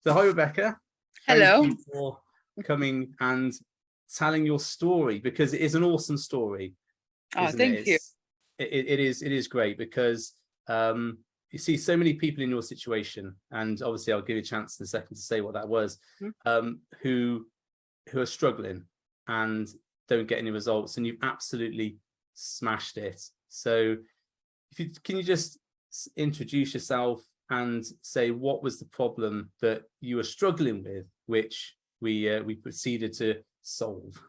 So hi, Rebecca. Hello. Thank you for coming and telling your story, because it is an awesome story, isn't Thank it? you. It is great because you see so many people in your situation, and obviously I'll give you a chance in a second to say what that was, who are struggling and don't get any results, and you've absolutely smashed it. So can you just introduce yourself and say what was the problem that you were struggling with, which we proceeded to solve?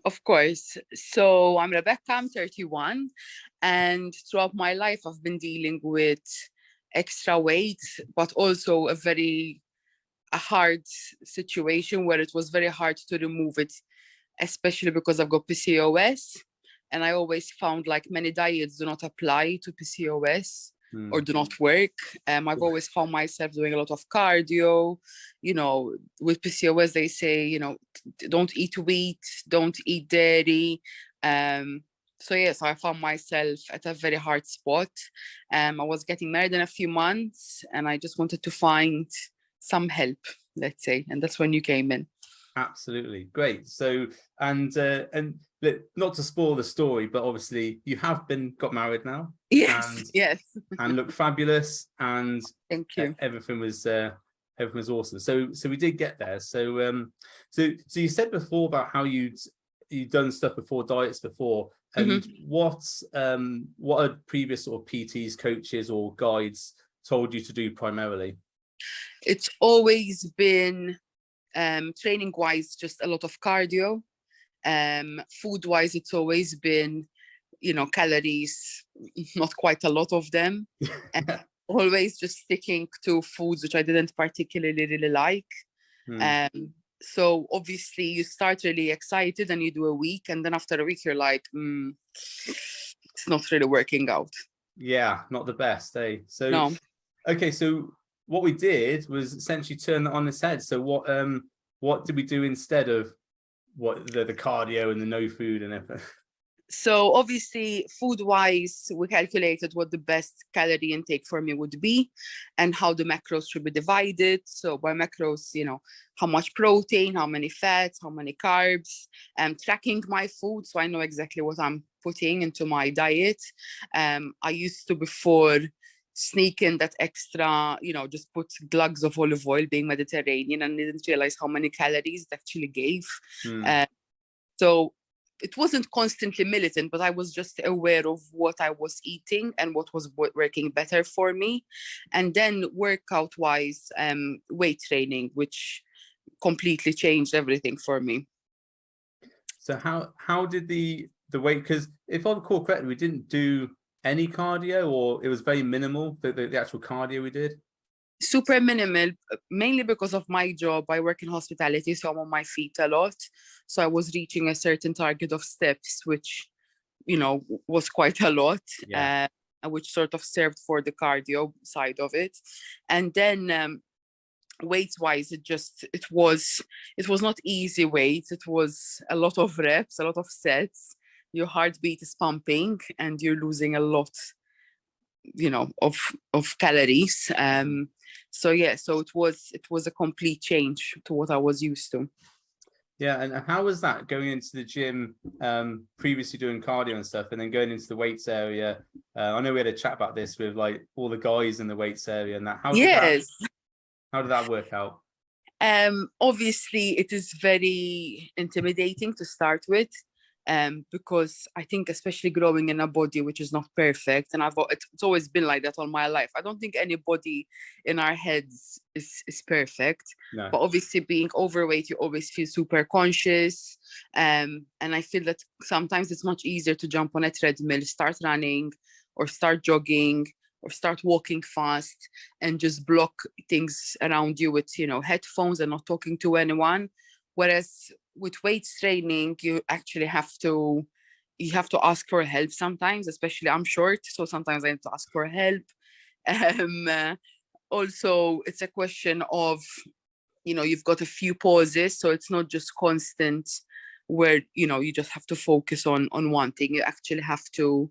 Of course. So I'm Rebecca, I'm 31, and throughout my life I've been dealing with extra weight, but also a hard situation where it was very hard to remove it, especially because I've got PCOS. And I always found like many diets do not apply to PCOS or do not work. I've always found myself doing a lot of cardio. With PCOS, they say, don't eat wheat, don't eat dairy. So I found myself at a very hard spot. I was getting married in a few months, and I just wanted to find some help, let's say, and that's when you came in. Absolutely great. So and not to spoil the story, but obviously you have got married now. Yes. And look fabulous, and thank you. Everything was awesome. So we did get there. So you said before about how you'd done stuff before, diets before, and what are previous sort of PTs, coaches or guides told you to do primarily? It's always been training wise just a lot of cardio. Food wise, it's always been calories, not quite a lot of them. And always just sticking to foods which I didn't particularly really like. So obviously you start really excited and you do a week, and then after a week you're like, it's not really working out. Yeah, not the best, eh? So no. Okay, so what we did was essentially turn that on its head. So what did we do instead of what the cardio and the no food and everything? So obviously food wise, we calculated what the best calorie intake for me would be and how the macros should be divided. So by macros, how much protein, how many fats, how many carbs, tracking my food. So I know exactly what I'm putting into my diet. I used to before sneak in that extra, just put glugs of olive oil, being Mediterranean, and didn't realize how many calories it actually gave. So it wasn't constantly militant, but I was just aware of what I was eating and what was working better for me. And then workout wise, weight training, which completely changed everything for me. So how did the weight, because if I recall correctly, we didn't do any cardio, or it was very minimal, the actual cardio we did? Super minimal, mainly because of my job. I work in hospitality, so I'm on my feet a lot. So I was reaching a certain target of steps, which, was quite a lot, which sort of served for the cardio side of it. And then weights wise, it was not easy weights. It was a lot of reps, a lot of sets. Your heartbeat is pumping and you're losing a lot of calories. So it was a complete change to what I was used to. Yeah. And how was that going into the gym, previously doing cardio and stuff, and then going into the weights area? I know we had a chat about this with like all the guys in the weights area and that. How did that work out? Obviously it is very intimidating to start with. Because I think especially growing in a body which is not perfect, and it's always been like that all my life. I don't think anybody in our heads is perfect. No. But obviously being overweight, you always feel super conscious. And I feel that sometimes it's much easier to jump on a treadmill, start running or start jogging or start walking fast and just block things around you with, headphones and not talking to anyone. Whereas with weight training, you actually have to ask for help sometimes, especially I'm short, so sometimes I have to ask for help. Also, it's a question of, you've got a few pauses, so it's not just constant where, you just have to focus on one thing. You actually have to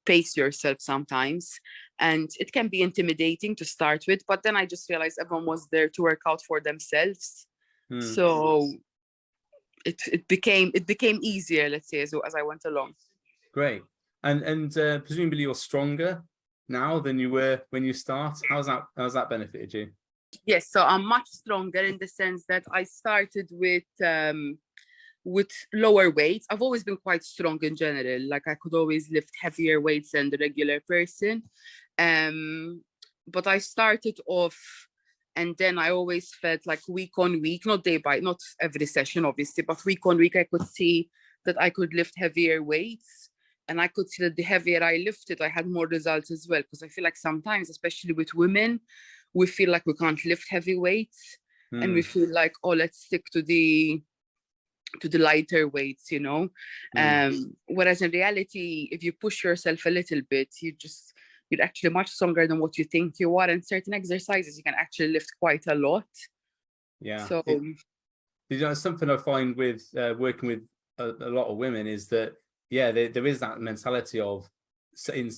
pace yourself sometimes, and it can be intimidating to start with, but then I just realized everyone was there to work out for themselves. So it became easier, let's say, as I went along. Great. And presumably you're stronger now than you were when you start. How's that benefited you? Yes, so I'm much stronger in the sense that I started with lower weights. I've always been quite strong in general. Like, I could always lift heavier weights than the regular person. But I started off, and then I always felt like week on week, not every session, obviously, but week on week, I could see that I could lift heavier weights. And I could see that the heavier I lifted, I had more results as well. Because I feel like sometimes, especially with women, we feel like we can't lift heavy weights. And we feel like, oh, let's stick to the lighter weights, you know. Whereas in reality, if you push yourself a little bit, you're actually much stronger than what you think you are. And certain exercises, you can actually lift quite a lot. Yeah. So something I find with working with a lot of women is that, yeah, there is that mentality of in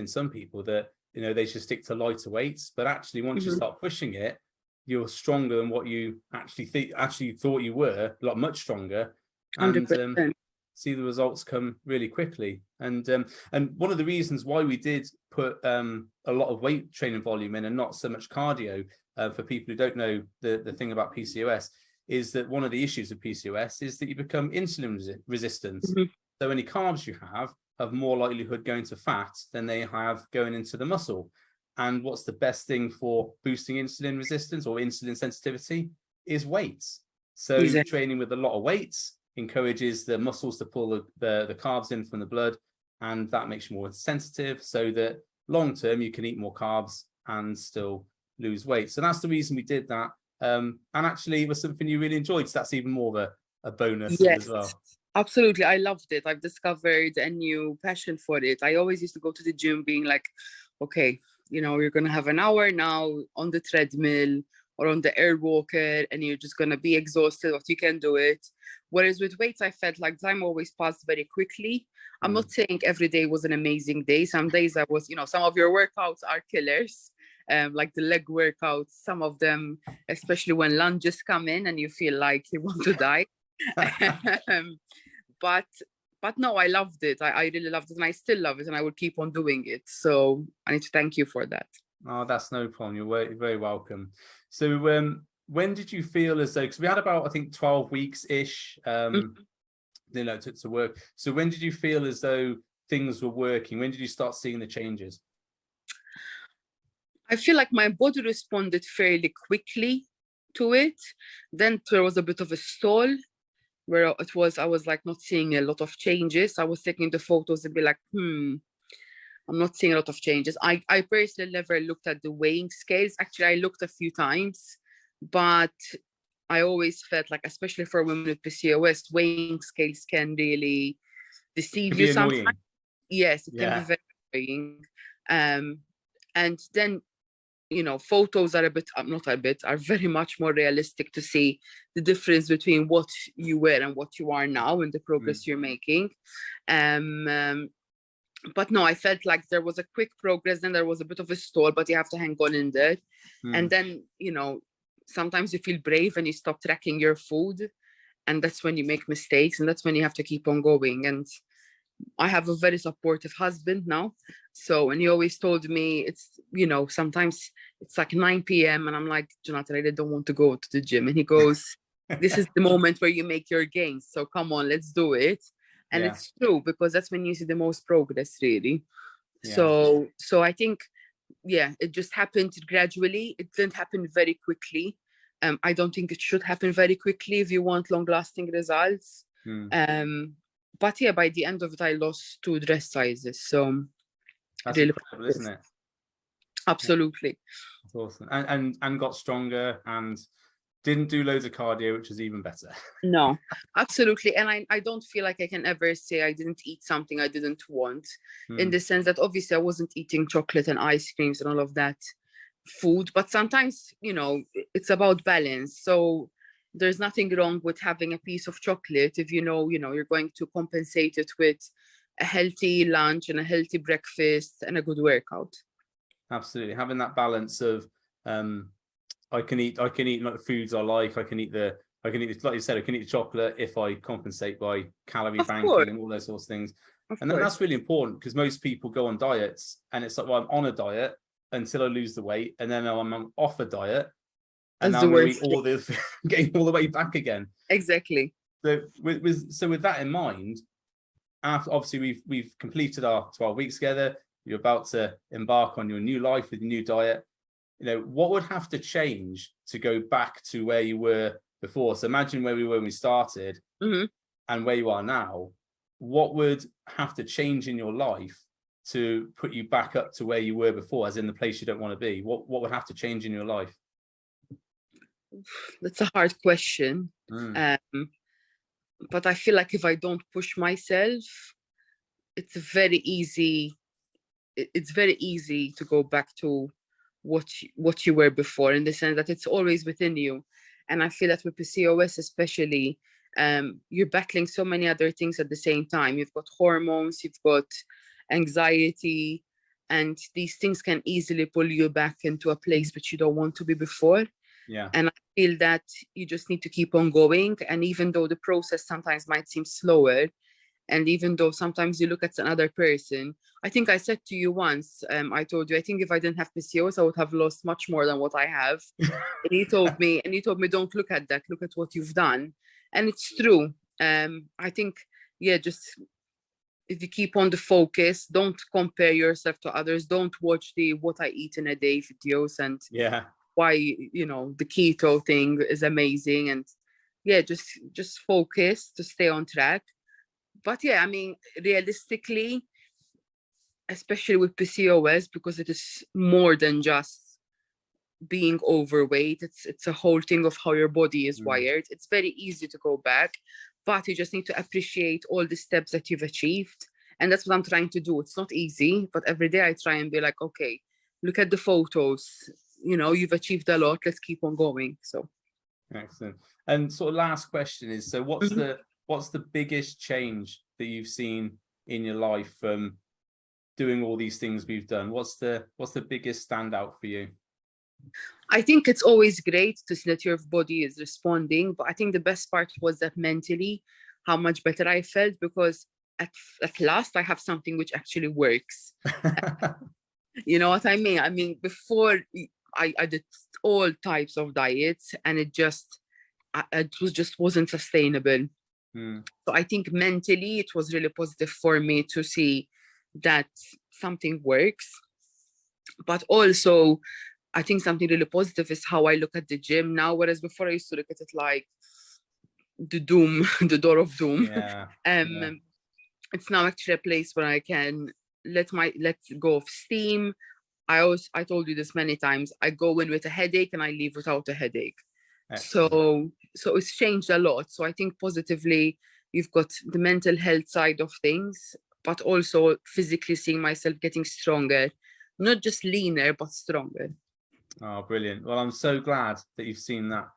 some people that, you know, they should stick to lighter weights, but actually once you start pushing it, you're stronger than what you actually thought you were, much stronger, and 100%. See the results come really quickly. And one of the reasons why we did put a lot of weight training volume in and not so much cardio, for people who don't know the thing about PCOS, is that one of the issues of PCOS is that you become insulin resistant. So any carbs you have more likelihood going to fat than they have going into the muscle. And what's the best thing for boosting insulin resistance or insulin sensitivity is weights. So training with a lot of weights encourages the muscles to pull the carbs in from the blood, and that makes you more sensitive, so that long term you can eat more carbs and still lose weight. So that's the reason we did that. And actually it was something you really enjoyed, so that's even more of a bonus as well. Absolutely. I loved it. I've discovered a new passion for it. I always used to go to the gym being like, okay, you know, you're going to have an hour now on the treadmill or on the air walker, and you're just going to be exhausted, but you can do it. Whereas with weights, I felt like time always passed very quickly. I'm not saying every day was an amazing day. Some days I was, you know, some of your workouts are killers. Like the leg workouts, some of them, especially when lunges come in and you feel like you want to die. But no, I loved it. I really loved it, and I still love it, and I will keep on doing it. So I need to thank you for that. Oh, that's no problem. You're very, very welcome. So when did you feel as though, because we had about, I think, 12 weeks ish, you know, to work. So when did you feel as though things were working? When did you start seeing the changes? I feel like my body responded fairly quickly to it. Then there was a bit of a stall where I was like not seeing a lot of changes. I was taking the photos and be like, I'm not seeing a lot of changes. I personally never looked at the weighing scales. Actually, I looked a few times, but I always felt like, especially for women with PCOS, weighing scales can really deceive you sometimes. Yes, it can be very annoying. And then, you know, photos are are very much more realistic to see the difference between what you were and what you are now and the progress you're making. But no, I felt like there was a quick progress, then there was a bit of a stall, but you have to hang on in there. And then, you know, sometimes you feel brave and you stop tracking your food, and that's when you make mistakes, and that's when you have to keep on going. And I have a very supportive husband now. So, and he always told me, it's, you know, sometimes it's like 9 p.m. and I'm like, Jonathan, I really don't want to go to the gym. And he goes, this is the moment where you make your gains. So come on, let's do it. And it's true, because that's when you see the most progress, really. So I think, it just happened gradually. It didn't happen very quickly. I don't think it should happen very quickly if you want long-lasting results. But yeah, by the end of it, I lost 2 dress sizes. So that's really incredible, isn't it? Absolutely. That's awesome. And got stronger and didn't do loads of cardio, which is even better. No, absolutely. And I don't feel like I can ever say I didn't eat something I didn't want, in the sense that obviously I wasn't eating chocolate and ice creams and all of that food. But sometimes, you know, it's about balance. So there's nothing wrong with having a piece of chocolate if you know you're going to compensate it with a healthy lunch and a healthy breakfast and a good workout. Absolutely, having that balance of I can eat like foods I like. I can eat like you said, I can eat the chocolate if I compensate by calorie banking and all those sorts of things. And that's really important, because most people go on diets and it's like, well, I'm on a diet until I lose the weight, and then I'm off a diet and now I'm going to eat all the getting all the way back again. Exactly. So with that in mind, after obviously we've completed our 12 weeks together, you're about to embark on your new life with your new diet. You know, what would have to change to go back to where you were before? So imagine where we were when we started and where you are now. What would have to change in your life to put you back up to where you were before, as in the place you don't want to be? What would have to change in your life? That's a hard question. But I feel like if I don't push myself, it's very easy to go back to what you were before, in the sense that it's always within you. And I feel that with PCOS especially, you're battling so many other things at the same time. You've got hormones, you've got anxiety, and these things can easily pull you back into a place which you don't want to be before. Yeah. And I feel that you just need to keep on going. And even though the process sometimes might seem slower, and even though sometimes you look at another person, I think I said to you once, I told you, I think if I didn't have PCOS, I would have lost much more than what I have. And he told me, don't look at that, look at what you've done. And it's true. I think, just if you keep on the focus, don't compare yourself to others, don't watch the what I eat in a day videos and why, the keto thing is amazing. And just focus to stay on track. But I mean, realistically, especially with PCOS, because it is more than just being overweight, it's a whole thing of how your body is wired. It's very easy to go back, but you just need to appreciate all the steps that you've achieved. And that's what I'm trying to do. It's not easy, but every day I try and be like, okay, look at the photos, you've achieved a lot, let's keep on going. So excellent. And sort of last question is, so what's the biggest change that you've seen in your life from doing all these things we've done? What's the biggest standout for you? I think it's always great to see that your body is responding, but I think the best part was that mentally, how much better I felt, because at last I have something which actually works. You know what I mean? I mean, before I did all types of diets, and it wasn't sustainable. So I think mentally it was really positive for me to see that something works. But also, I think something really positive is how I look at the gym now, whereas before I used to look at it like the door of doom. It's now actually a place where I can let go of steam. I told you this many times. I go in with a headache and I leave without a headache. Excellent. So it's changed a lot. So I think positively, you've got the mental health side of things, but also physically seeing myself getting stronger, not just leaner, but stronger. Oh, brilliant. Well, I'm so glad that you've seen that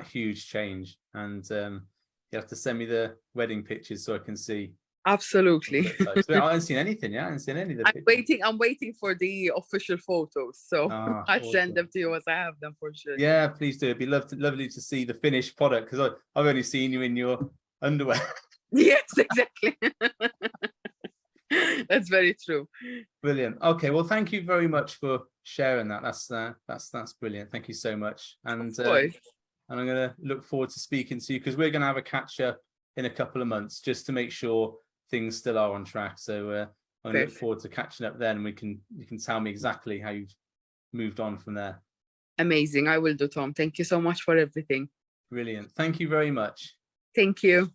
huge change. And you have to send me the wedding pictures so I can see. Absolutely. I haven't seen anything. I haven't seen any of the pictures. I'm waiting for the official photos. So I'll send them to you as I have them, for sure. Yeah, please do. It'd be lovely to see the finished product, because I've only seen you in your underwear. Yes, exactly. That's very true. Brilliant. Okay, well, thank you very much for sharing that. That's brilliant. Thank you so much. And I'm going to look forward to speaking to you, because we're going to have a catch up in a couple of months just to make sure things still are on track. So I look forward to catching up then. You can tell me exactly how you've moved on from there. Amazing. I will do, Tom. Thank you so much for everything. Brilliant. Thank you very much. Thank you.